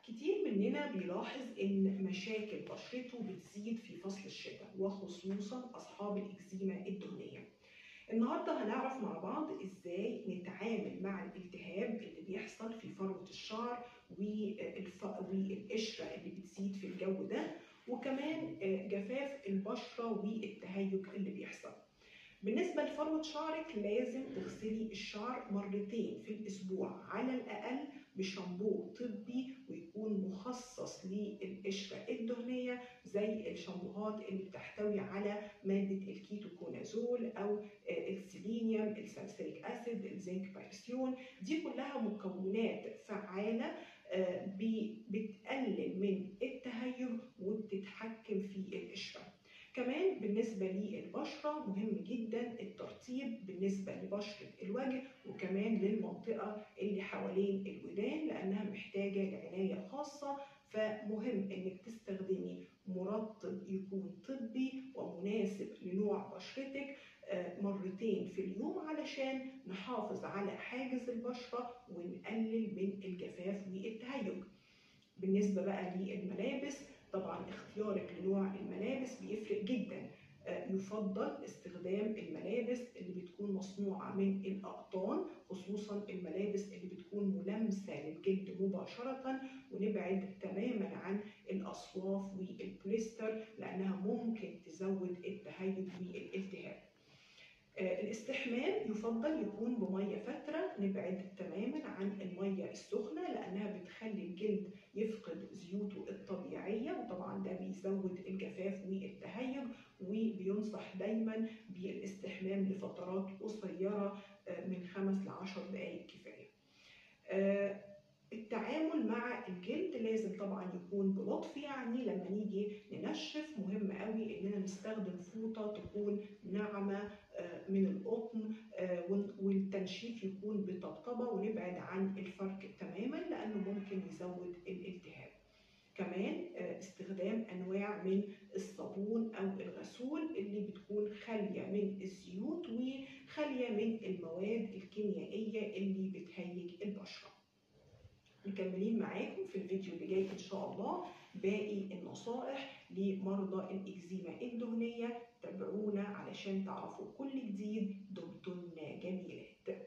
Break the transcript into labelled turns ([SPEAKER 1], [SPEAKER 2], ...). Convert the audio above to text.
[SPEAKER 1] كتير مننا بيلاحظ إن مشاكل بشرته بتزيد في فصل الشتاء وخصوصا أصحاب الإكزيما الدهنية. النهارده هنعرف مع بعض إزاي نتعامل مع الالتهاب اللي بيحصل في فروة الشعر والقشرة اللي بتزيد في الجو ده، وكمان جفاف البشرة والتهيج اللي بيحصل. بالنسبة لفروة شعرك لازم تغسلي الشعر مرتين في الأسبوع على الأقل بشامبو طبي ويكون مخصص للقشرة الدهنية، زي الشامبوهات اللي بتحتوي على مادة الكيتوكونازول أو السيلينيوم، الساليسيليك أسيد، الزنك بايرسيون. دي كلها مكونات فعالة بتقلل من التهيج وبتتحكم في القشرة. كمان بالنسبة للبشرة مهم جدا الترطيب بالنسبة لبشرة الوجه وكمان للمنطقة اللي حوالين الودان، لأنها محتاجة لعناية خاصة. فمهم إنك تستخدمي مرطب يكون طبي ومناسب لنوع بشرتك مرتين في اليوم علشان نحافظ على حاجز البشرة ونقلل من الجفاف والتهيج. بالنسبة بقى للملابس، طبعا اختيارك لنوع الملابس بيفرق جدا. يفضل استخدام الملابس اللي بتكون مصنوعة من الأقطان، خصوصا الملابس اللي بتكون ملامسة للجلد مباشرة، ونبعد تماما عن الأصواف والبوليستر لأنها ممكن تزود التهيج والالتهاب. الاستحمام يفضل يكون بمية فترة، نبعد تماما عن المية السخنة لأنها بتخلي الجلد يفقد زيوته الطبيعية، وطبعا ده بيزود الجفاف والتهيج. وبينصح دايما بالاستحمام لفترات قصيرة من 5 ل 10 دقائق كفاية. التعامل مع الجلد لازم طبعا يكون بلطف، يعني لما نيجي ننشف مهم قوي اننا نستخدم فوطة تكون ناعمة من القطن، والتنشيف يكون بطبطبة ونبعد عن الفرك تماما لانه ممكن يزود الالتهاب. كمان استخدام انواع من الصابون او الغسول اللي بتكون خالية من الزيوت وخالية من المواد الكيميائية اللي بتهيج البشرة. مكملين معاكم في الفيديو اللي جاي ان شاء الله باقي النصائح لمرضى الإكزيما الدهنية. تابعونا علشان تعرفوا كل جديد. دمتن جميلات.